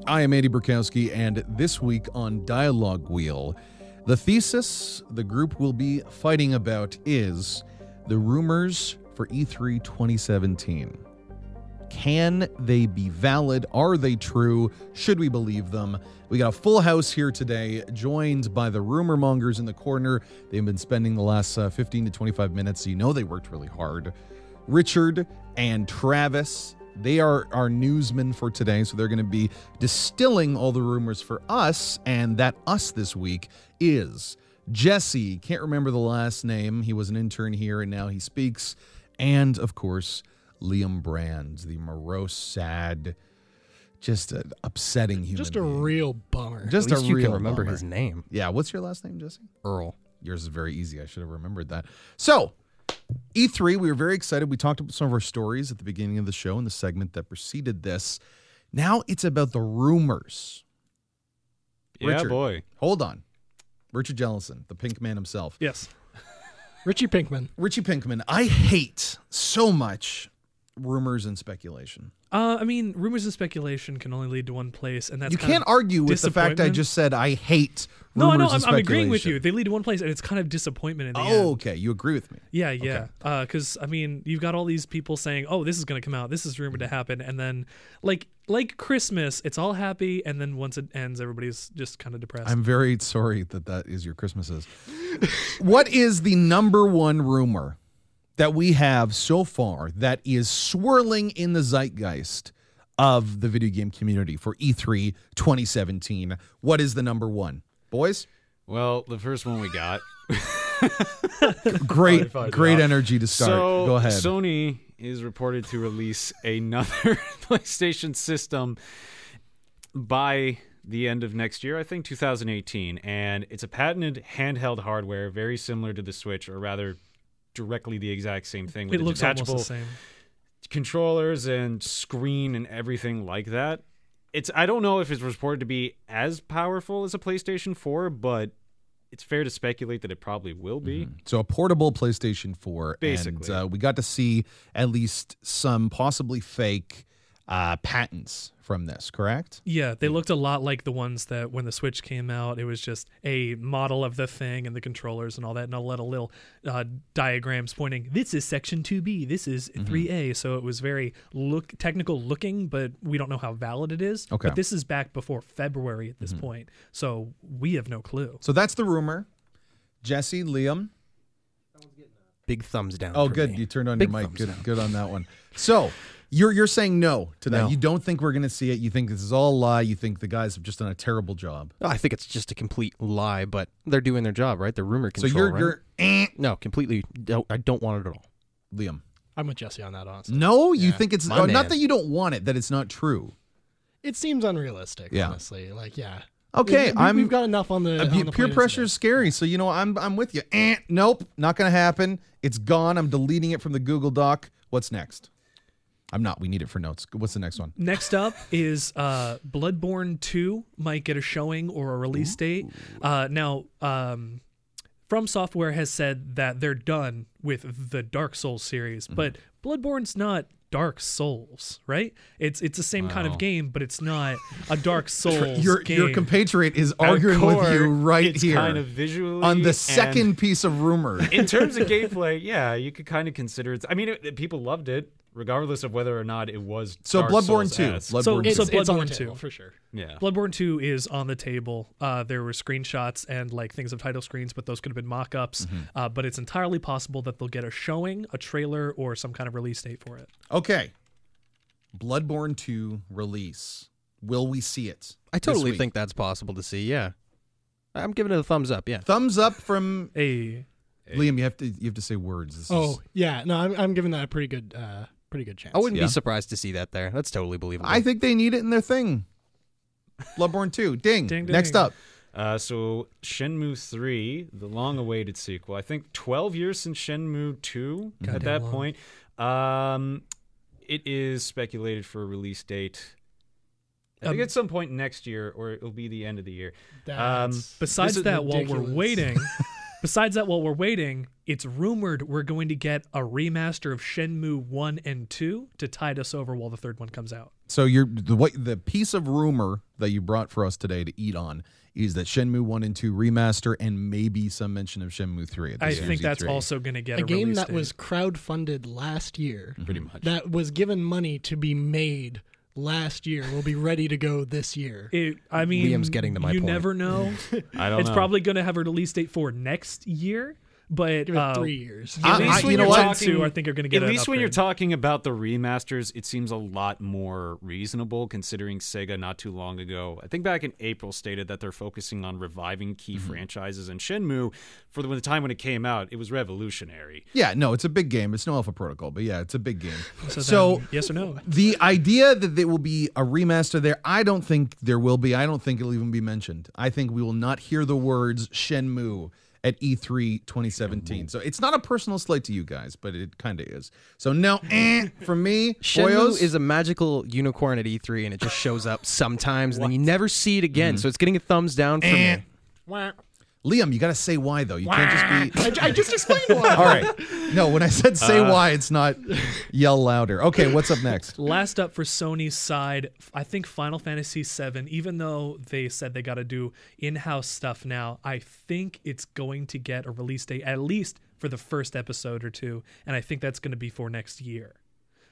I am Andy Burkowski, and this week on Dialogue Wheel, the thesis the group will be fighting about is the rumors for E3 2017. Can they be valid? Are they true? Should we believe them? We got a full house here today, joined by the rumor mongers in the corner. They've been spending the last 15 to 25 minutes, so you know they worked really hard. Richard and Travis, they are our newsmen for today, so they're going to be distilling all the rumors for us, and that us this week is Jesse. Can't remember the last name. He was an intern here, and now he speaks. And, of course, Liam Brands, the morose, sad, just an upsetting human Just a being. Real bummer. Just At least a you real can remember bummer. his name. Yeah, what's your last name, Jesse? Earl. Yours is very easy. I should have remembered that. So, E3, we were very excited. We talked about some of our stories at the beginning of the show in the segment that preceded this. Now it's about the rumors. Yeah, Richard, boy. hold on. Richard Jellison, the pink man himself. Yes. Richie Pinkman. Richie Pinkman, I hate so much rumors and speculation. I mean, rumors and speculation can only lead to one place, and that's You kind can't of argue with the fact I disappointment. just said I hate No, rumors no, and I'm speculation. agreeing with you. They lead to one place, and it's kind of disappointment in the end. Oh, okay. You agree with me. Yeah, yeah. Because, I mean, you've got all these people saying, oh, this is going to come out. This is rumored to happen. And then, like Christmas, it's all happy. And then once it ends, everybody's just kind of depressed. I'm very sorry that is your Christmases. What is the number one rumor that we have so far that is swirling in the zeitgeist of the video game community for E3 2017? What is the number one? Boys? Well, the first one we got. Great Fine. energy to start. So, Go ahead. Sony is reported to release another PlayStation system by the end of next year, I think 2018. And it's a patented handheld hardware, very similar to the Switch, or rather directly the exact same thing. With it looks almost detachable the same. controllers and screen and everything like that. I don't know if it's reported to be as powerful as a PlayStation 4, but it's fair to speculate that it probably will be. So a portable PlayStation 4. Basically. And we got to see at least some possibly fake patents from this, correct? Yeah, they looked a lot like the ones that when the Switch came out, it was just a model of the thing and the controllers and all that, and a little diagrams pointing, this is section 2B, this is 3A. So it was very technical looking, but we don't know how valid it is. Okay. But this is back before February at this point, so we have no clue. So that's the rumor. Jesse, Liam? Big thumbs down. Oh, for good. me. You turned on Big your mic. thumbs down. Good on that one. So you're saying no to that. No. You don't think we're going to see it. You think this is all a lie. You think the guys have just done a terrible job. Oh, I think it's just a complete lie, but they're doing their job, right? The rumor So control. you're No, completely. I don't want it at all. Liam. I'm with Jesse on that, honestly. No, you Yeah. think it's My not man. that you don't want it, that it's not true. It seems unrealistic, Yeah. honestly. Like, yeah. Okay, We've got enough on the, on the peer plate pressure is today. scary. So I'm with you. Nope, not going to happen. It's gone. I'm deleting it from the Google Doc. What's next? I'm not. We need it for notes. What's the next one? Next up is Bloodborne 2 might get a showing or a release date. Now, From Software has said that they're done with the Dark Souls series, but Bloodborne's not Dark Souls, right? It's the same kind of game, but it's not a Dark Souls Your game. compatriot is At arguing with core, you right it's here kind of visually on the and second piece of rumor. in terms of gameplay, yeah, you could kind of consider it. I mean, people loved it, regardless of whether or not it was. So Dark Bloodborne 2. Souls-esque. Bloodborne 2. So It's on the Bloodborne table, 2. for sure. Yeah, Bloodborne 2 is on the table. There were screenshots and like things of title screens, but those could have been mock-ups. But it's entirely possible that they'll get a showing, a trailer, or some kind of release date for it. Okay. Bloodborne 2 release. Will we see it? I this totally week? think that's possible to see. Yeah, I'm giving it a thumbs up. Yeah. Thumbs up from Hey, Liam. You have to say words. This Oh, is, yeah. No, I'm giving that a pretty good chance. I wouldn't Yeah. be surprised to see that there. That's totally believable. I think they need it in their thing. Bloodborne 2. Ding. Ding, ding. Next up. so Shenmue 3, the long-awaited sequel. I think 12 years since Shenmue 2 at Goddamn that long. point. It is speculated for a release date. I think at some point next year, or it'll be the end of the year. That's besides This is that, while we're ridiculous. waiting, it's rumored we're going to get a remaster of Shenmue 1 and 2 to tide us over while the third one comes out. So the piece of rumor that you brought for us today to eat on is that Shenmue 1 and 2 remaster and maybe some mention of Shenmue 3 at I this think year's that's E3. also going to get a game release that date. was crowdfunded last year, Pretty much. that was given money to be made last year, will be ready to go this year. I mean, Liam's getting to my you point. never know. I don't It's know. probably going to have a release date for next year, but Give it 3 years. At least when you know you're what? talking, I think are going to get at an least when you're upgrade. talking about the remasters, it seems a lot more reasonable considering Sega not too long ago, I think back in April, stated that they're focusing on reviving key franchises. And Shenmue, for the time when it came out, it was revolutionary. Yeah, no, it's a big game. It's no Alpha Protocol, but yeah, it's a big game. So then, yes or no? The idea that there will be a remaster there, I don't think there will be. I don't think it'll even be mentioned. I think we will not hear the words Shenmue at E3 2017. So it's not a personal slight to you guys, but it kind of is. So no, from me, Shenmue Boyos, is a magical unicorn at E3, and it just shows up sometimes, and then you never see it again. So it's getting a thumbs down from me. Liam, you got to say why, though. You can't just be... I just explained why. All right. No, when I said say why, it's not yell louder. Okay, what's up next? Last up for Sony's side, I think Final Fantasy VII, even though they said they got to do in-house stuff now, I think it's going to get a release date, at least for the first episode or two, and I think that's going to be for next year.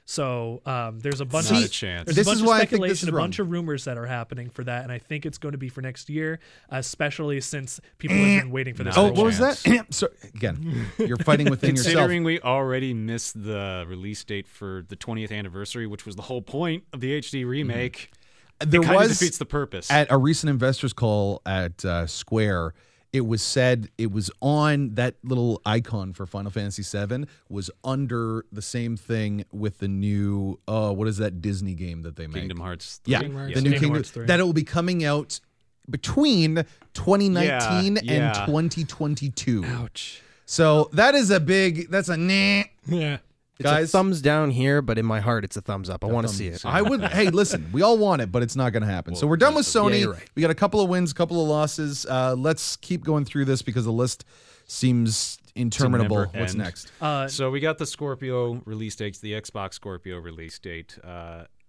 So there's a bunch Not of a chance. There's This a bunch is of why I think this speculation, is a bunch wrong. of rumors that are happening for that, and I think it's going to be for next year, especially since people have been waiting for this. No Oh, for a what was while. that? So, again, you're fighting within yourself. Considering we already missed the release date for the 20th anniversary, which was the whole point of the HD remake, There it kind of was, defeats the purpose. at a recent investors call at Square, it was said it was on that little icon for Final Fantasy VII was under the same thing with the new, what is that Disney game that they made? Kingdom Hearts. Yeah, Kingdom Hearts. the new Kingdom Kingdom Hearts 3. that it will be coming out between 2019 Yeah. and 2022. Ouch. So that's a nah. Yeah. It's Guys, a thumbs down here, but in my heart, it's a thumbs up. I want to see it. I would. Hey, listen, we all want it, but it's not going to happen. So we're done with Sony. you're right. We got a couple of wins, couple of losses. Let's keep going through this because the list seems interminable. never What's end. next? So we got the Scorpio release date, the Xbox Scorpio release date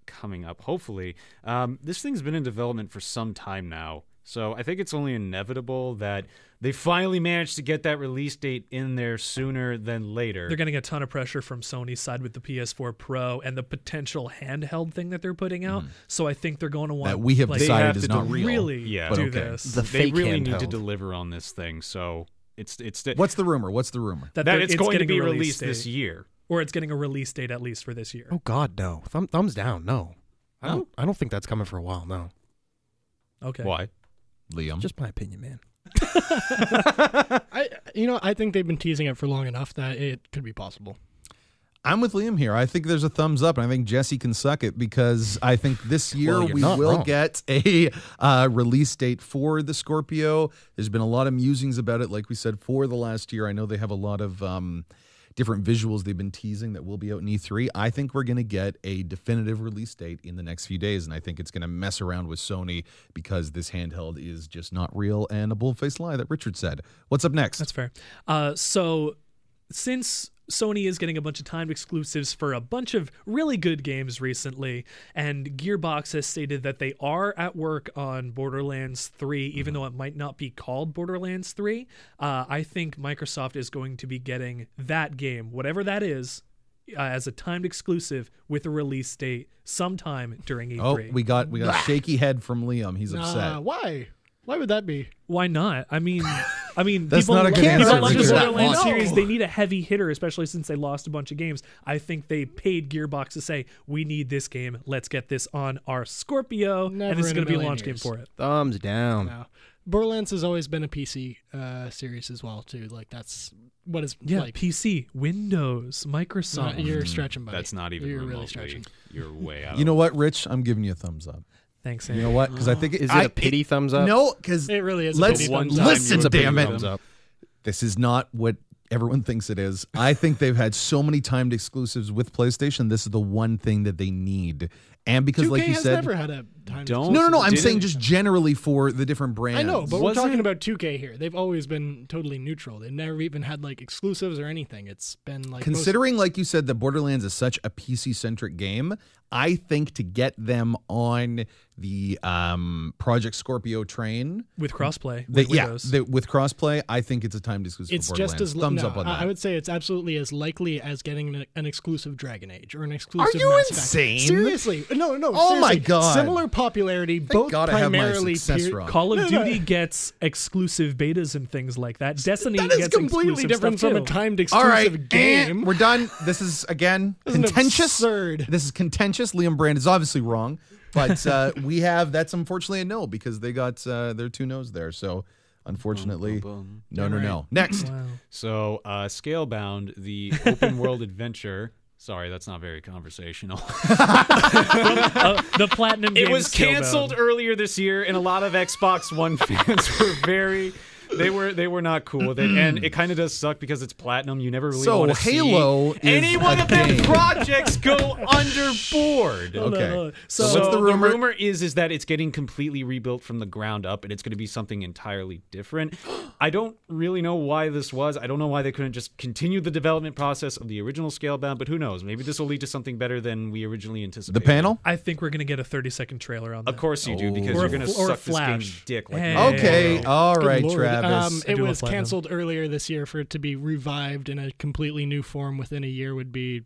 coming up, hopefully. This thing's been in development for some time now, so I think it's only inevitable that they finally managed to get that release date in there sooner than later. They're getting a ton of pressure from Sony's side with the PS4 Pro and the potential handheld thing that they're putting out. So I think they're going to want That we have like, decided have is to not do- real. really Yeah. do But okay. this. The They fake really need to handheld. deliver on this thing, so it's What's the rumor? What's the rumor? that they're- it's going to getting be a release released date. this year. Or it's getting a release date at least for this year. Oh God, no! Thumbs down, no. I don't think that's coming for a while. No, Okay. Why? Liam. just my opinion, man. I think they've been teasing it for long enough that it could be possible. I'm with Liam here. I think there's a thumbs up, and I think Jesse can suck it because I think this year Well, you're we not will wrong. get a release date for the Scorpio. There's been a lot of musings about it, like we said, for the last year. I know they have a lot of different visuals they've been teasing that will be out in E3. I think we're going to get a definitive release date in the next few days, and I think it's going to mess around with Sony because this handheld is just not real and a bull-faced lie that Richard said. What's up next? That's fair. So since Sony is getting a bunch of timed exclusives for a bunch of really good games recently, and Gearbox has stated that they are at work on Borderlands 3, even though it might not be called Borderlands 3, I think Microsoft is going to be getting that game, whatever that is, as a timed exclusive with a release date sometime during E3. Oh, we got a shaky head from Liam. He's upset. Why? Why would that be? Why not? I mean, That's people not a good people answer, love the Richard. Borderlands No. series. They need a heavy hitter, especially since they lost a bunch of games. I think they paid Gearbox to say, "We need this game. Let's get this on our Scorpio, Never and this is in going a to be a million launch game years. for it." Thumbs down. No. Borderlands has always been a PC series as well, too. Like, that's what it's Yeah, like. PC, Windows, Microsoft. You're stretching, buddy. That's not even You're remotely. really stretching. You're way out. You know what, Rich? I'm giving you a thumbs up. Thanks, You Andy. know what? Because I think Is it a pity thumbs up? No, because It really is. Let's a pity one thumbs time up. listen, It's a pity damn it. thumbs up. This is not what everyone thinks it is. I think they've had so many timed exclusives with PlayStation. This is the one thing that they need. And because, 2K like you has said, never had a time. Don't- no. I'm Didn't- saying just generally for the different brands. I know, but we're Was talking it- about 2K here. They've always been totally neutral. They've never even had like exclusives or anything. It's been like Considering, like you said, that Borderlands is such a PC-centric game, I think to get them on the Project Scorpio train, with crossplay. with Windows. crossplay, I think it's a timed exclusive. It's for just Borderlands. as thumbs no, up on I that. would say it's absolutely as likely as getting an exclusive Dragon Age or an exclusive. Are you Mass Effect. insane? Seriously, no. Oh my seriously. God. Similar popularity, both God I have my primarily. success wrong. Call of No. Duty gets exclusive betas and things like that. Destiny That is gets completely exclusive different stuff from a too. timed All exclusive right, game. we're done. This is again Isn't it contentious. absurd? This is contentious. Liam Brand is obviously wrong, but that's unfortunately a no because they got their 2 no's there. So unfortunately, no. Next, Wow. So, Scalebound, the open world adventure. Sorry, that's not very conversational. The Platinum It game was Scalebound. canceled earlier this year, and a lot of Xbox One fans were very. They were not cool with it, and it kind of does suck because it's platinum. You never really So want to Halo see is any one a of their game. projects go underboard. Okay. So, So what's the rumor? rumor is that it's getting completely rebuilt from the ground up, and it's going to be something entirely different. I don't really know why this was. I don't know why they couldn't just continue the development process of the original Scalebound, but who knows? Maybe this will lead to something better than we originally anticipated. the panel. I think we're gonna get a 30-second trailer on that. Of course you do, because Or you're a going to fl- or a suck this game's Flash. dick. Like Hey. Okay, all Good right, Lord. Travis. I It do love was Platinum. canceled earlier this year. For it to be revived in a completely new form within a year would be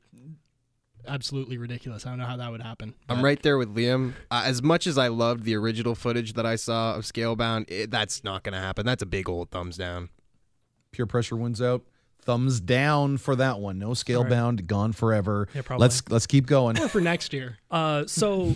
absolutely ridiculous. I don't know how that would happen. I'm right there with Liam. As much as I loved the original footage that I saw of Scalebound, that's not going to happen. That's a big old thumbs down. Pure Pressure wins out. Thumbs down for that one. No Scalebound, gone forever. Yeah, probably. Let's keep going. Or for next year. This know,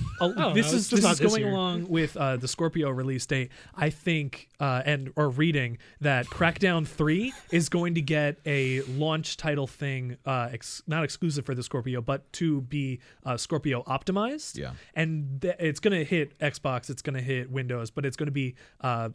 is it's just this not is this going year. along with the Scorpio release date. I think or reading that Crackdown 3 is going to get a launch title thing, not exclusive for the Scorpio, but to be Scorpio optimized. Yeah. And it's going to hit Xbox, it's going to hit Windows, but it's going to be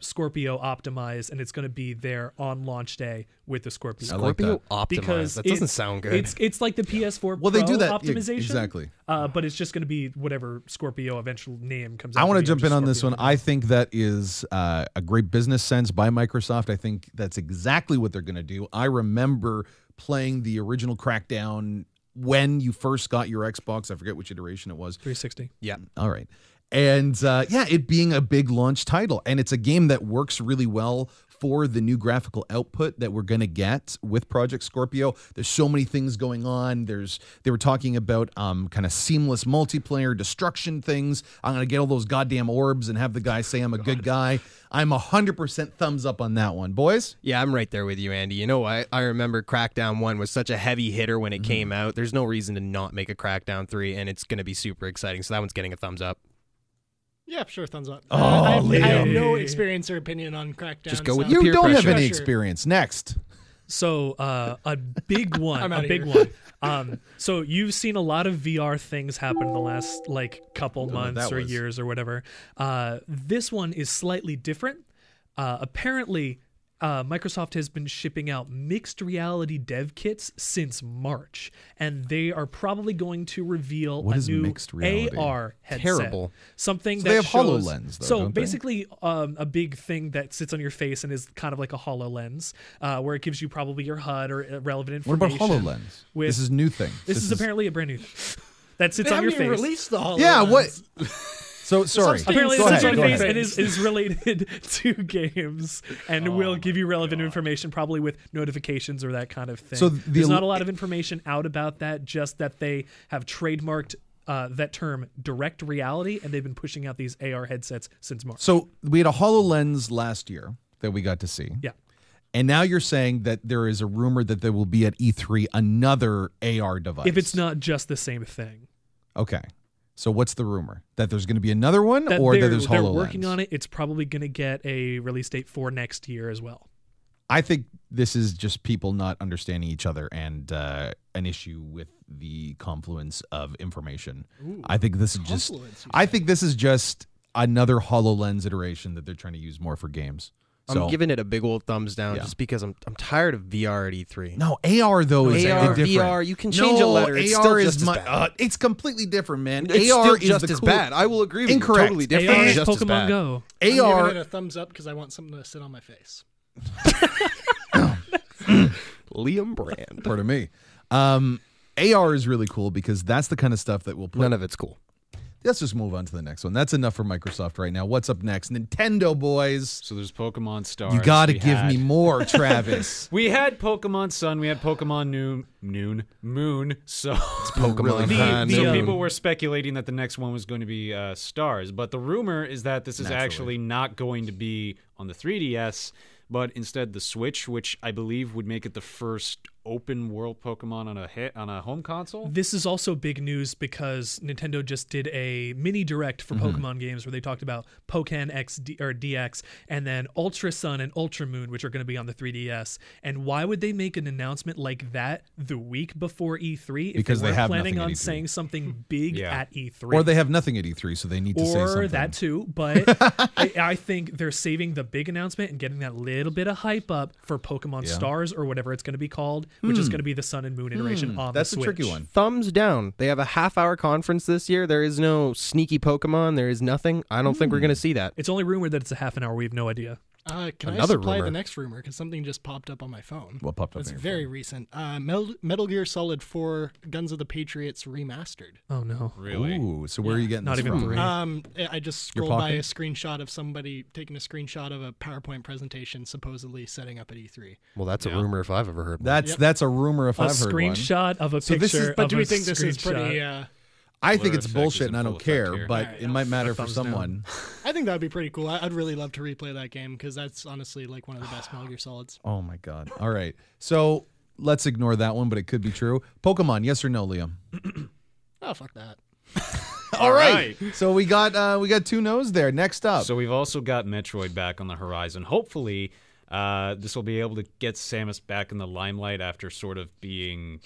Scorpio optimized, and it's going to be there on launch day with the Scorpio. I like Scorpio that. optimized. Because That doesn't it- sound good. It's like the PS4 Well, they Pro do that yeah, optimization. exactly. But it's just going to be whatever Scorpio eventual name comes out. I want to be, jump just in on this one. Scorpio. I think that is a great business sense by Microsoft. I think that's exactly what they're going to do. I remember playing the original Crackdown when you first got your Xbox. I forget which iteration it was. 360. yeah. All right. And it being a big launch title. And it's a game that works really well for the new graphical output that we're going to get with Project Scorpio. There's so many things going on. They were talking about kind of seamless multiplayer destruction things. I'm going to get all those goddamn orbs and have the guy say I'm a good guy. I'm 100% thumbs up on that one, boys. Yeah, I'm right there with you, Andy. You know, I remember Crackdown 1 was such a heavy hitter when it came out. There's no reason to not make a Crackdown 3, and it's going to be super exciting. So that one's getting a thumbs up. Yeah, sure, thumbs up. Oh, I have Liam. no experience or opinion on Crackdown. Just go with so- the You peer don't have pressure. any experience. Next. So a big one, I'm a outta big here. one. So you've seen a lot of VR things happen in the last couple know what months that or was. years or whatever. This one is slightly different. Apparently, Microsoft has been shipping out mixed reality dev kits since March, and they are probably going to reveal What a is new mixed reality? AR headset. Terrible. Something So that they have shows, HoloLens, though, so don't they? basically, a big thing that sits on your face and is kind of like a HoloLens, where it gives you probably your HUD or relevant What about information. HoloLens? with- This is new thing. This is apparently a brand new thing that sits They on your haven't even face. released the HoloLens. Yeah, what? So sorry. Apparently, Go it sits ahead, on go your face ahead. and is related to games and will give you relevant information, probably with notifications or that kind of thing. So There's not a lot of information out about that, just that they have trademarked that term direct reality, and they've been pushing out these AR headsets since March. So we had a HoloLens last year that we got to see. Yeah. And now you're saying that there is a rumor that there will be at E3 another AR device. If it's not just the same thing. Okay. So what's the rumor? That there's going to be another one That or that they're, there's they're HoloLens? working on it. It's probably going to get a release date for next year as well. I think this is just people not understanding each other and an issue with the confluence of information. I think this is just Confluence, you I think this is just another HoloLens iteration that they're trying to use more for games. So, I'm giving it a big old thumbs down Yeah. just because I'm tired of VR at E3. no, AR though is AR, different. VR, you can change a letter. It's AR still is just as bad. it's completely different, man. It's AR still is just the as cool- bad. I will agree with Incorrect. you. Totally different. AR is just as Pokemon bad. Go. I'm AR giving it a thumbs up because I want something to sit on my face. Liam Brand. Pardon me. AR is really cool because that's the kind of stuff that will put. None of it's cool. Let's just move on to the next one. That's enough for Microsoft right now. What's up next? Nintendo, boys. So there's Pokemon Stars. You got to We give had- me more, Travis. We had Pokemon Sun. We had Pokemon Moon. So Pokemon The- So the, people were speculating that the next one was going to be Stars, but the rumor is that this is Naturally. actually not going to be on the 3DS, but instead the Switch, which I believe would make it the first open world Pokemon on a home console. This is also big news because Nintendo just did a mini direct for Pokemon games where they talked about Pokken DX and then Ultra Sun and Ultra Moon, which are going to be on the 3DS. And why would they make an announcement like that the week before E3 if Because they they weren't have planning nothing at on E3. saying something big Yeah. at E3? Or they have nothing at E3, so they need to say Or something. that too, but I think they're saving the big announcement and getting that little bit of hype up for Pokemon Yeah. Stars or whatever it's going to be called, which is going to be the Sun and Moon iteration on That's the a Switch. tricky one. Thumbs down. They have a half-hour conference this year. There is no sneaky Pokemon. There is nothing. I don't think we're going to see that. It's only rumored that it's a half an hour. We have no idea. Can I Another supply rumor. the next rumor? Because something just popped up on my phone. What popped up It's on your very phone? recent. Metal Gear Solid 4 Guns of the Patriots remastered. Oh no. Really? Ooh, so where are you getting Not this even from? three. I just Your scrolled by a pocket? screenshot of somebody taking a screenshot of a PowerPoint presentation supposedly setting up at E3. Well, that's Yeah. a rumor if I've ever heard one. That's a rumor if A I've heard one. screenshot of a So picture. this is- But of do we a think this is pretty? screenshot. I think Blur it's effect bullshit is and in I full don't effect care, here. but Alright, it might matter for thumbs down. someone. I think that would be pretty cool. I'd really love to replay that game because that's honestly like one of the best Metal Gear Solids. Oh my god. All right. So let's ignore that one, but it could be true. Pokemon, yes or no, Liam? Oh, fuck that. All right. So we got two no's there. Next up. So we've also got Metroid back on the horizon. Hopefully, this will be able to get Samus back in the limelight after sort of being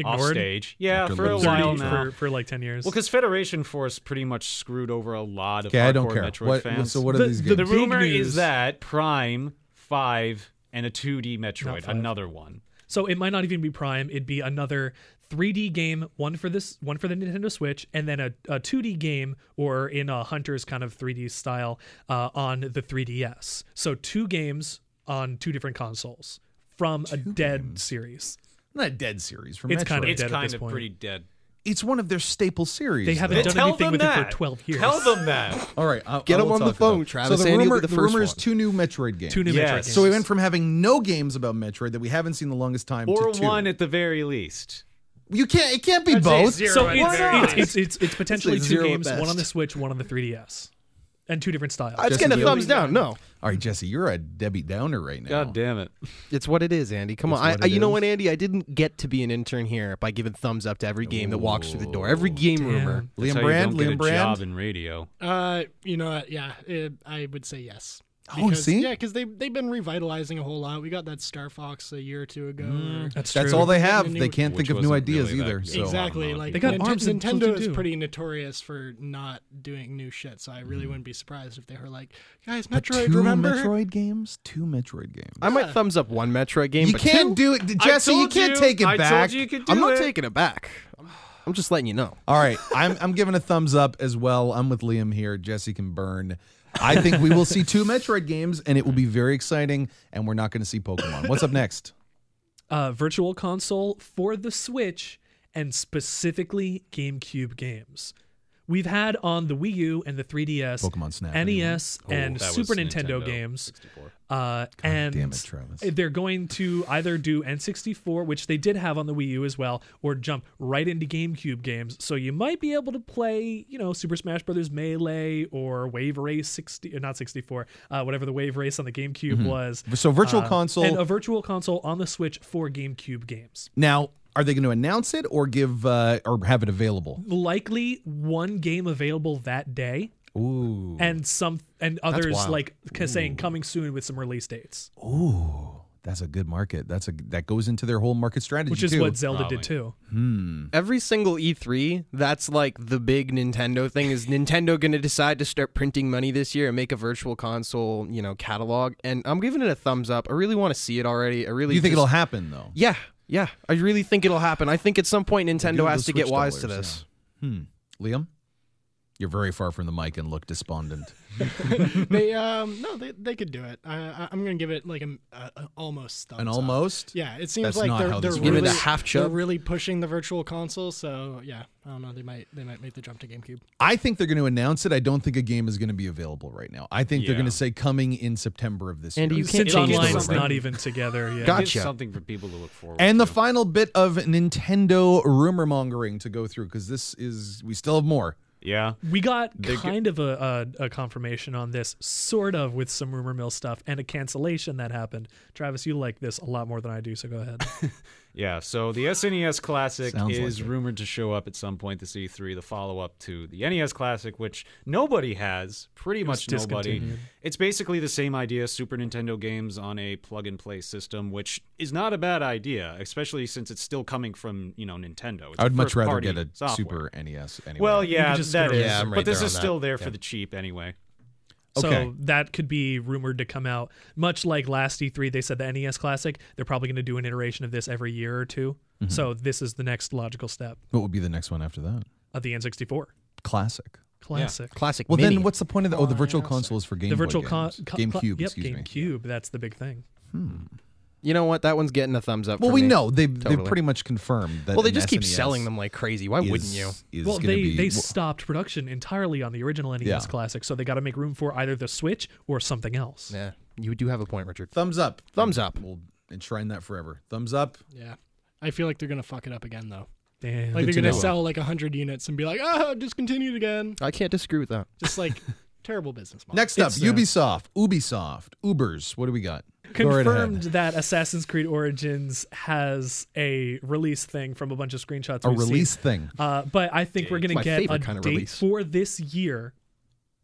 off Ignored stage. Yeah, After for a losing while it. now. for like 10 years. Well, because Federation Force pretty much screwed over a lot of okay, I don't hardcore care. Metroid fans. So what are The- these the games? The big rumor news- is that Prime 5 and a 2D Metroid, 5. another one. So it might not even be Prime. It'd be another 3D game, one for the Nintendo Switch, and then a 2D game, or in a Hunter's kind of 3D style, on the 3DS. So 2 games on 2 different consoles from a dead series. Not a dead series from It's Metroid. kind of It's dead at kind this of point. pretty dead. It's one of their staple series. They haven't though. done Tell anything them with it that. for 12 years. Tell them that. All right, Get I 'em will on the talk phone, about it. Travis. So the Andy will rumor, be the the first rumor is one. 2 new Metroid games. 2 new Yes. Metroid games. So we went from having no games about Metroid that we haven't seen the longest time Or to 2. one at the very least. It can't be both. So at it's potentially It's 2 like 0 at games, one best. on the Switch, one on the 3DS, and 2 different styles. It's Jesse, getting a you- thumbs down. No, All right, Jesse, you're a Debbie Downer right now. God damn it. it's what it is, Andy. Come It's on. what it You know is. what, Andy? I didn't get to be an intern here by giving thumbs up to every game that walks through the door. Every game Damn. rumor. That's Liam how Brand, you don't Liam get a job Brand. in radio. You know what? Yeah, I would say yes. Oh, see? Yeah, because they've been revitalizing a whole lot. We got that Star Fox a year or 2 ago. That's That's true. all they And have. a new- They can't think Which of new wasn't ideas really that either. good. So. Exactly. Well, Like They got Arms and Nintendo Tools is too. pretty notorious for not doing new shit. So I really Mm-hmm. wouldn't be surprised if they were like, guys, But Metroid, 2 remember? Metroid games? 2 Metroid games. I might thumbs up one Metroid game, You but can't 2? do it. Jesse, you told can't you. take it I back. told you you could do I'm not it. taking it back. I'm just letting you know. All right, I'm giving a thumbs up as well. I'm with Liam here. Jesse can burn. I think we will see 2 Metroid games, and it will be very exciting, and we're not going to see Pokemon. What's up next? Virtual console for the Switch and specifically GameCube games. We've had on the Wii U and the 3DS, Pokemon Snap. NES, and that was Super Nintendo, Nintendo games. 64. And damn it, Travis. they're going to either do N64, which they did have on the Wii U as well, or jump right into GameCube games. So you might be able to play, Super Smash Brothers Melee or Wave Race not 64, whatever the Wave Race on the GameCube was. So virtual console. And a virtual console on the Switch for GameCube games. Now, are they going to announce it or give or have it available? Likely one game available that day, Ooh. and others wild. like saying coming soon with some release dates. Ooh. That's a good market. That goes into their whole market strategy, which is too. what Zelda did too. Every single E3, that's like the big Nintendo thing. Is Nintendo going to decide to start printing money this year and make a virtual console, catalog? And I'm giving it a thumbs up. I really want to see it already. I really Do you think it'll happen, though? Yeah. I really think it'll happen. I think at some point Nintendo has to get Switch wise to dollars, this. Liam? You're very far from the mic and look despondent. They could do it. I'm gonna give it like a almost thumbs An up. almost? Yeah, it seems That's like not how they're this Give it really a half they're chub. really pushing the virtual console. So yeah, I don't know. They might make the jump to GameCube. I think they're going to announce it. I don't think a game is going to be available right now. I think they're Yeah. going to say coming in September of this Andy, year. you can't Since change the online's rumor. not even together yet. Gotcha. It's something for people to look forward And to. the final bit of Nintendo rumor mongering to go through, because we still have more. Yeah. We got kind of a confirmation on this, sort of, with some rumor mill stuff and a cancellation that happened. Travis, you like this a lot more than I do, so go ahead. Yeah, so the SNES Classic Sounds is like it. rumored to show up at some point this E3, the follow-up to the NES Classic, which nobody has, pretty much nobody. discontinued. It's basically the same idea, Super Nintendo games on a plug-and-play system, which is not a bad idea, especially since it's still coming from, Nintendo. It's I would a much rather first-party get a software. Super NES anyway. Well, yeah, just that get a- is, Yeah, I'm right but this there is on still that. there Yeah. for the cheap anyway. So Okay. that could be rumored to come out. Much like last E3, they said the NES Classic, they're probably going to do an iteration of this every year or two. So this is the next logical step What would be the next one after that? of the N64 Classic. Classic. Classic Well, Mini. then what's the point of the Virtual Classic. Console is for Game The Boy virtual games. GameCube, yep, excuse me. GameCube. That's the big thing. You know what? That one's getting a thumbs up. Well, for we me. know they've Totally. pretty much confirmed that. Well, they an just keep SNES selling them like crazy. Why wouldn't you? is Well, gonna they be- stopped production entirely on the original NES Yeah. Classic, so they got to make room for either the Switch or something else. Yeah, you do have a point, Richard. Thumbs up. Thumbs up. We'll enshrine that forever. Thumbs up. Yeah, I feel like they're gonna fuck it up again though. Damn. Like Good they're to gonna know. sell like 100 units and be like, discontinued again. I can't disagree with that. Just like terrible business model. Next up, It's, Ubisoft, Ubers. What do we got? Go right Confirmed ahead. that Assassin's Creed Origins has a release thing from a bunch of screenshots. A we've seen. release thing. But I think we're going My to get a favorite kind of date release. for this year,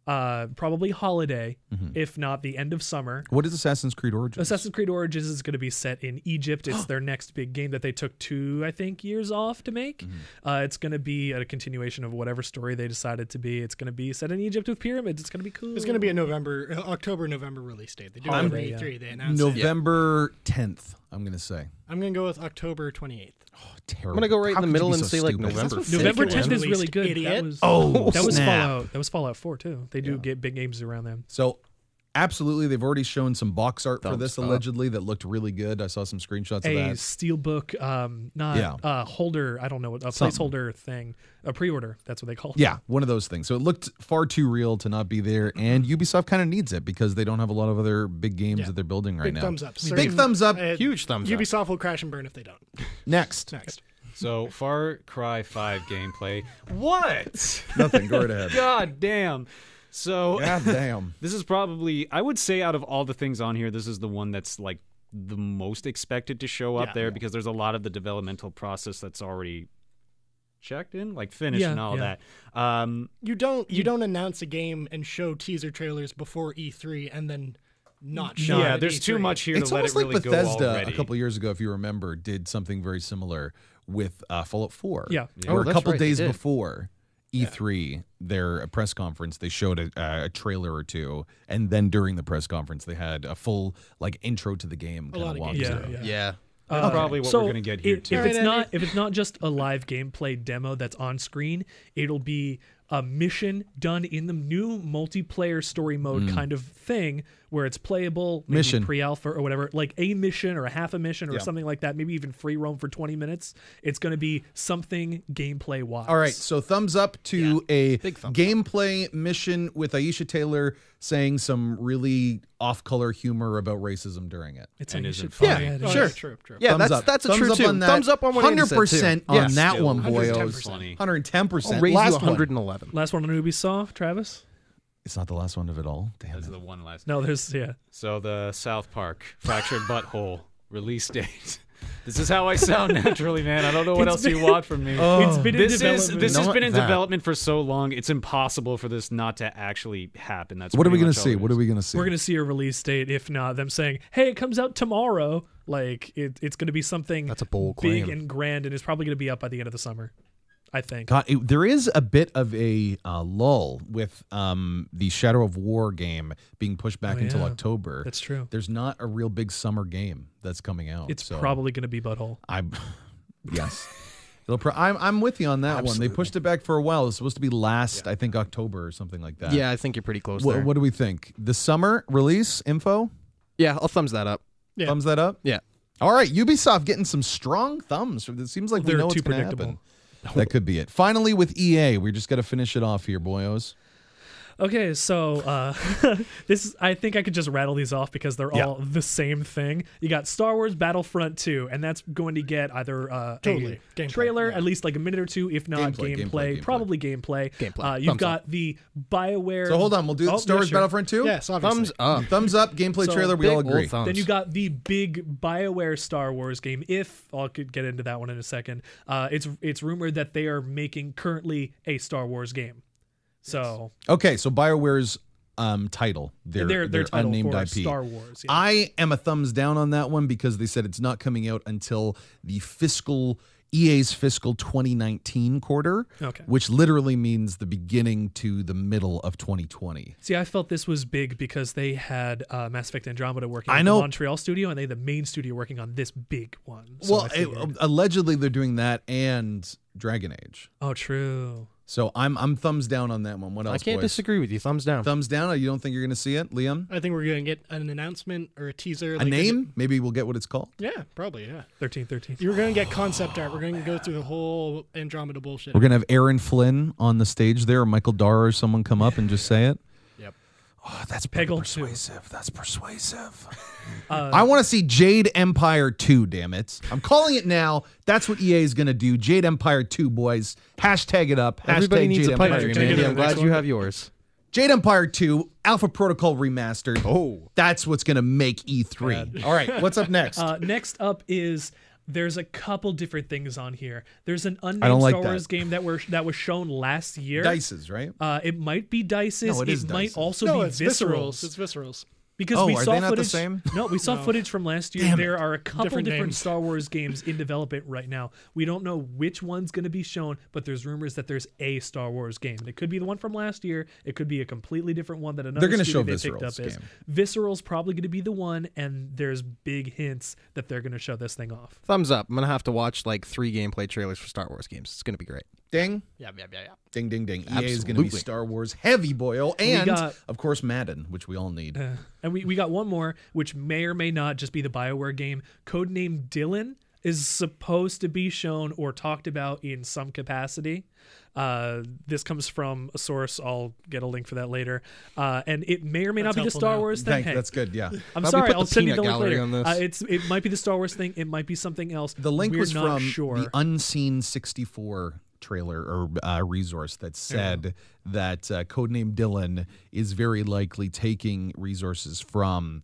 probably holiday, Mm-hmm. if not the end of summer. What is Assassin's Creed Origins? Assassin's Creed Origins is going to be set in Egypt. It's their next big game that they took 2, I think, years off to make. Mm-hmm. It's going to be a continuation of whatever story they decided to be. It's going to be set in Egypt with pyramids. It's going to be cool. It's gonna be a October-November release date. They do it I'm- every yeah. E3. They announced it. November 10th, I'm going to say. I'm gonna go with October 28th. Terrible. I'm gonna go right How in the could you middle be and so say like stupid? November. That's 5th. what November Second 10th is one really good. idiot. That was snap. Fallout. That was Fallout 4 too. They do get big games around them. So, absolutely, they've already shown some box art for Thumbs this up. allegedly that looked really good. I saw some screenshots of A that. steelbook, holder. I don't know what a Something. placeholder thing, a pre-order. That's what they call it. Yeah, one of those things. So it looked far too real to not be there, and Ubisoft kind of needs it because they don't have a lot of other big games Yeah. that they're building right Big now. thumbs up. Big thumbs up. Huge thumbs up. Ubisoft will crash and burn if they don't. Next. Next. So, Far Cry 5 gameplay. What? Nothing. Go right ahead. God damn. So, God damn. this is probably, I would say, out of all the things on here, this is the one that's like the most expected to show up Yeah. there because there's a lot of the developmental process that's already checked in, like finished Yeah, and all yeah. that. You don't announce a game and show teaser trailers before E3 and then not show. Yeah, it at there's too E3. much here It's to let almost it really like go Bethesda already. a couple years ago, if you remember, did something very similar with Fallout 4. Yeah. Or Oh, a that's couple right, they days did. before E3, their press conference, they showed a trailer or two, and then during the press conference, they had a full like intro to the game kind lot of of walkthrough. games. Yeah, yeah. Yeah. That's probably what So we're going to get here, if too. it's not just a live gameplay demo that's on screen, it'll be a mission done in the new multiplayer story mode kind of thing where it's playable, maybe Mission. pre-alpha or whatever, like a mission or a half a mission or Yeah. something like that, maybe even free roam for 20 minutes. It's going to be something gameplay wise. All right, so thumbs up to a Big thumbs up. gameplay mission with Aisha Taylor saying some really off-color humor about racism during it. It's And how you isn't should funny. follow it. Oh, Sure. True. Yeah, Thumbs that's up. that's a Thumbs true up too. on that. Thumbs up on what Andy said, too. 100% on Yeah. that Still, one, 110%. boyos. Funny. 110%. I'll raise Last you one. 111. Last one on Ubisoft, Travis? It's not the last one of it all. Damn That's it. the one last. No, there's, yeah. So the South Park Fractured Butthole release date. This is how I sound naturally, man. I don't know what else you want from me. It's been in This development. has been in that. development for so long. It's impossible for this not to actually happen. That's What are we pretty going much to all see? it What is. are we going to see? We're gonna see a release date. If not, them saying, "Hey, it comes out tomorrow." Like it's gonna be something That's a bold big claim. and grand, and it's probably gonna be up by the end of the summer. I think. God, there is a bit of a lull with the Shadow of War game being pushed back until yeah. October. That's true. There's not a real big summer game that's coming out. It's so probably gonna be Butthole. yes. I'm with you on that one. They pushed it back for a while. It's supposed to be last, I think, October or something like that. Yeah, I think you're pretty close What, there. what do we think? The summer release info? Yeah, I'll thumbs that up. Yeah. Thumbs that up? Yeah. All right, Ubisoft getting some strong thumbs. It seems like we They're know what's too going to predictable. happen. That could be it. Finally, with EA, we just got to finish it off here, boyos. Okay, so I think I could just rattle these off because they're all the same thing. You got Star Wars Battlefront 2, and that's going to get either Totally. a Gameplay, trailer, yeah. at least like a minute or two, if not Gameplay. probably gameplay. You've Thumbs got the BioWare. So hold on, we'll do Star Wars sure. Battlefront 2? Yes, obviously. Thumbs up. Thumbs up, gameplay So, trailer, we all Big old agree. thumbs. Then you got the big BioWare Star Wars game. If I could get into that one in a second, it's rumored that they are making currently a Star Wars game. So Okay, so BioWare's title, their title unnamed for IP. Star Wars. Yeah. I am a thumbs down on that one because they said it's not coming out until the EA's fiscal 2019 quarter, Okay. which literally means the beginning to the middle of 2020. See, I felt this was big because they had Mass Effect Andromeda working I on know. the Montreal studio, and they had the main studio working on this big one. So Well, I figured- allegedly they're doing that and Dragon Age. oh, true. So I'm thumbs down on that one. What else, I can't boys? disagree with you. Thumbs down. Thumbs down? You don't think you're going to see it, Liam? I think we're going to get an announcement or a teaser. A name? Maybe we'll get what it's called. Yeah, probably, yeah. 13. You're going to get concept art. We're going to go through the whole Andromeda bullshit. We're going to have Aaron Flynn on the stage there, or Michael Darr or someone come up and just say it. Yep. Oh, that's Peggle persuasive. That's persuasive. Uh, I want to see Jade Empire 2, damn it. I'm calling it now. That's what EA is going to do. Jade Empire 2, boys. Hashtag it up. Everybody Hashtag needs Jade a pipe Empire dream, 2. Take it Andy. to I'm the next glad you one. have yours. Jade Empire 2, Alpha Protocol Remastered. Oh. That's what's going to make E3. All right, what's up next? next up is there's a couple different things on here. There's an don't unnamed like Star that. Wars game that was shown last year. Dices, right? It might be Dices. No, it is might Dices. also No, be it's Viscerals. Viscerals. It's Viscerals. Because Oh, we are saw they not the footage. same? No, we saw No. footage from last year. Damn There are a couple Different different names. Star Wars games in development right now. We don't know which one's going to be shown, but there's rumors that there's a Star Wars game. It could be the one from last year. It could be a completely different one that another They're gonna studio show they picked up Visceral's is. game. Visceral's probably going to be the one, and there's big hints that they're going to show this thing off. Thumbs up. I'm going to have to watch like 3 gameplay trailers for Star Wars games. It's going to be great. Ding. Yeah. Ding, ding, ding. EA is going to be Absolutely. Star Wars heavy, boyo. And, got- of course, Madden, which we all need. And we got one more, which may or may not just be the BioWare game. Codename Dylan is supposed to be shown or talked about in some capacity. This comes from a source. I'll get a link for that later. And it may or may That's not be the helpful Star now. Wars thing. Thank you. Hey, That's good, yeah. I'm Probably sorry. put I'll the send you the peanut link gallery later. on this. It might be the Star Wars thing. It might be something else. The link We're was not from sure. the Unseen 64 trailer or resource that said that Codename Dylan is very likely taking resources from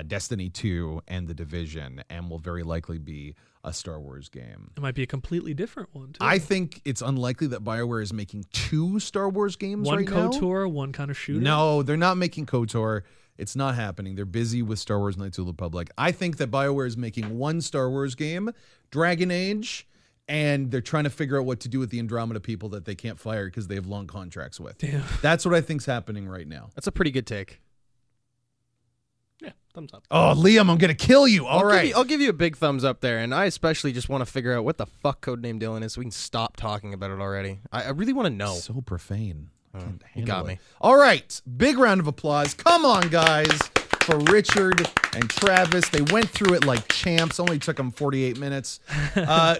Destiny 2 and The Division and will very likely be a Star Wars game. It might be a completely different one too. I think it's unlikely that BioWare is making 2 Star Wars games one right now. KOTOR, one kind of shooter. No, they're not making KOTOR. It's not happening. They're busy with Star Wars Knights of the Republic. I think that BioWare is making one Star Wars game, Dragon Age, and they're trying to figure out what to do with the Andromeda people that they can't fire because they have long contracts with. Damn. That's what I think's happening right now. That's a pretty good take. Yeah, thumbs up. Oh, Liam, I'm going to kill you. All right. I'll give you a big thumbs up there, and I especially just want to figure out what the fuck Codename Dylan is so we can stop talking about it already. I really want to know. So profane. I can't you handle got it. me. All right. Big round of applause. Come on, guys, for Richard and Travis. They went through it like champs. Only took them 48 minutes.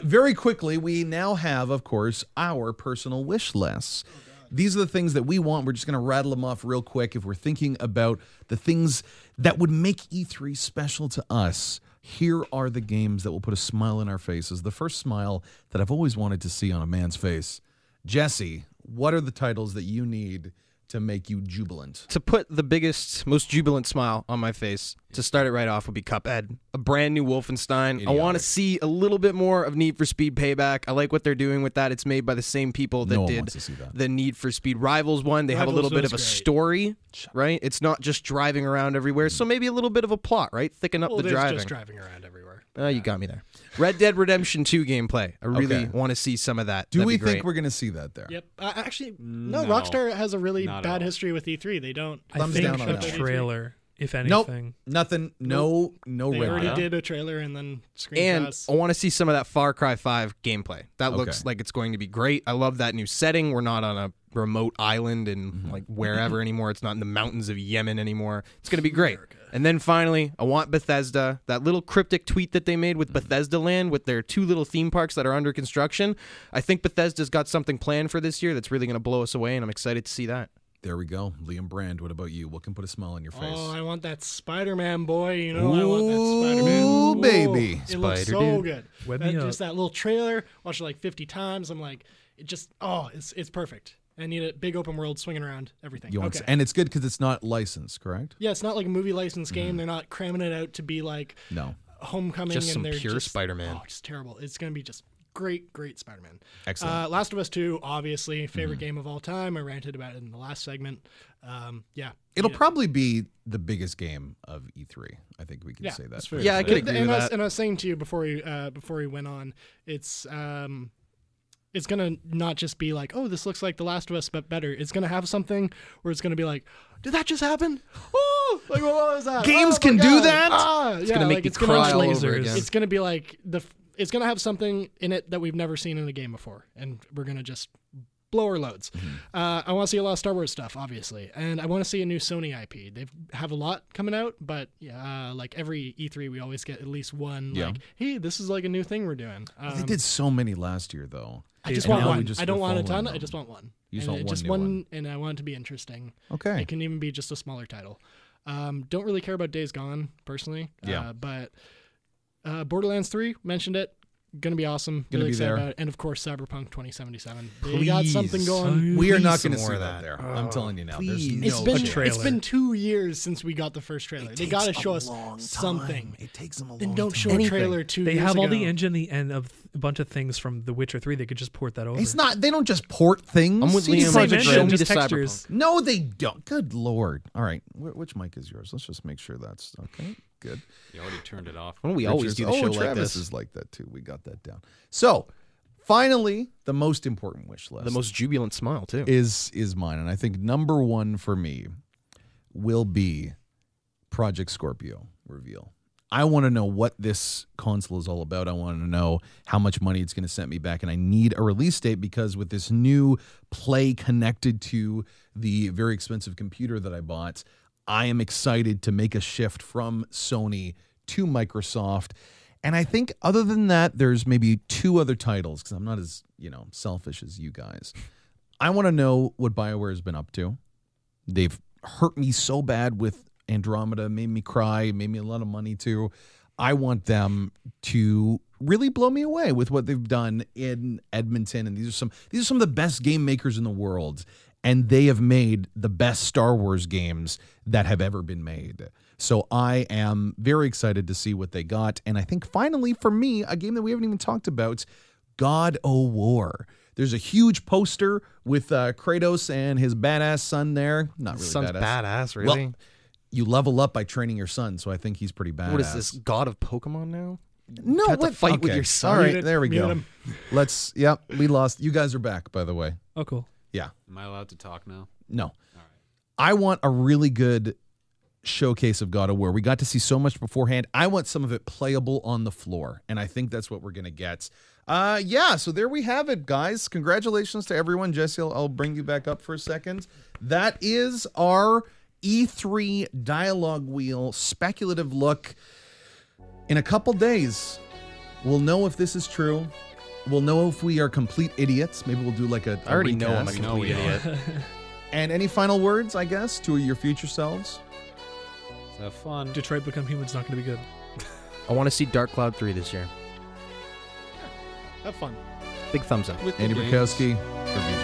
Very quickly, we now have, of course, our personal wish lists. These are the things that we want. We're just going to rattle them off real quick. If we're thinking about the things that would make E3 special to us, here are the games that will put a smile in our faces. The first smile that I've always wanted to see on a man's face. Jesse, what are the titles that you need to make you jubilant? To put the biggest, most jubilant smile on my face, to start it right off, would be Cuphead. A brand new Wolfenstein. I want to see a little bit more of Need for Speed Payback. I like what they're doing with that. It's made by the same people that No one did wants to see that. the Need for Speed Rivals one. They have a Rivals little bit was of a great. story, right? It's not just driving around everywhere. So maybe a little bit of a plot, right? Thicken up Well, the it is driving. just driving around everywhere. You got me there. Red Dead Redemption 2 gameplay. I really Okay. want to see some of that. Do That'd we be great. think we're going to see that there? Yep. Actually, no. No, Rockstar has a really not at bad all. history with E3. They don't. I Thumbs think down on a that one. trailer, if Nope. anything. Nothing. No They red already dot. did a trailer and then And screenshots. I want to see some of that Far Cry 5 gameplay. That Okay. looks like it's going to be great. I love that new setting. We're not on a remote island and like wherever anymore. It's not in the mountains of Yemen anymore. It's going to be great. And then finally, I want Bethesda, that little cryptic tweet that they made with Bethesda Land with their 2 little theme parks that are under construction. I think Bethesda's got something planned for this year that's really going to blow us away, and I'm excited to see that. There we go. Liam Brand, what about you? What can put a smile on your face? Oh, I want that Spider-Man boy. You know, I want that Spider-Man. Ooh, baby. It looks Spider so dude. good. Web me Just up. that little trailer. Watched it like 50 times. I'm like, it just, it's perfect. I need a big open world swinging around everything. You want Okay. and it's good because it's not licensed, correct? Yeah, it's not like a movie license game. They're not cramming it out to be like No. Homecoming. Just and some they're pure just, Spider-Man. Oh, just terrible. It's going to be just great Spider-Man. Excellent. Last of Us 2, obviously, favorite game of all time. I ranted about it in the last segment. Yeah. It'll Yeah. probably be the biggest game of E3. I think we can Yeah, say that. that's for fair. sure. Yeah, I could agree and with I was, that. and I was saying to you before we went on, it's gonna not just be like, oh, this looks like The Last of Us but better. It's gonna have something where it's gonna be like, did that just happen? Oh, like what was that? Games Oh, can my do God. that? Ah, It's yeah, going to make like you it's gonna cry all like, over lasers. again. it's gonna be like it's gonna have something in it that we've never seen in a game before, and we're gonna just blow our loads. I want to see a lot of Star Wars stuff, obviously, and I want to see a new Sony IP. They have a lot coming out, but like every E3, we always get at least one. Yeah. Like, hey, this is like a new thing we're doing. They did so many last year, though. I just And want now we one. just I don't were want a following ton. I them. just want one. You just and want it- one just new one, one. and I want it to be interesting. Okay. It can even be just a smaller title. Don't really care about Days Gone personally. Yeah. But Borderlands 3 mentioned it. Gonna be awesome. Gonna Really be excited there. about it. And of course, Cyberpunk 2077. They got something Please. going. We are Please not some going to more see of that that. there. I'm telling you now. please. There's no It's been chance. it's been 2 years since we got the first trailer. They got to takes show a us long something. time. It takes them a long Then don't time. show Anything. a trailer 2 They years have all the ago. engine, the end of a bunch of things from The Witcher 3. They could just port that over. It's not. They don't just port things. I'm with CD Liam. Projekt Same Show Red- engine, me just the textures. Cyberpunk. No, they don't. Good lord. All right. Which mic is yours? Let's just make sure that's okay. Good. You already turned it off. Why don't we always do the show like Travis this? is like that too. We got that down. So, finally, the most important wish list. The most jubilant smile, too. is mine, and I think number one for me will be Project Scorpio reveal. I want to know what this console is all about. I want to know how much money it's going to set me back, and I need a release date because with this new Play connected to the very expensive computer that I bought, I am excited to make a shift from Sony to Microsoft. And I think other than that, there's maybe 2 other titles because I'm not as, selfish as you guys. I want to know what BioWare has been up to. They've hurt me so bad with Andromeda, made me cry, made me a lot of money too. I want them to really blow me away with what they've done in Edmonton. And these are some of the best game makers in the world. And they have made the best Star Wars games that have ever been made. So I am very excited to see what they got. And I think finally, for me, a game that we haven't even talked about, God of War. There's a huge poster with Kratos and his badass son there. Not really Son's badass, Well, really. you level up by training your son, so I think he's pretty badass. What is this, God of Pokemon now? No, You have to what? fight with Okay. your son. All right, Mute it, there we mute go. him. We lost. You guys are back, by the way. Oh, cool. Yeah. Am I allowed to talk now? No. I want a really good showcase of God of War. We got to see so much beforehand. I want some of it playable on the floor, and I think that's what we're going to get. So there we have it, guys. Congratulations to everyone. Jesse, I'll bring you back up for a second. That is our E3 dialogue wheel speculative look. In a couple days, we'll know if this is true. We'll know if we are complete idiots. Maybe we'll do like a I already know I'm a recast. complete idiot. And any final words, I guess, to your future selves? Let's have fun. Detroit Become Human's not going to be good. I want to see Dark Cloud 3 this year. Have fun. Big thumbs up. With the Andy games. Bukowski, review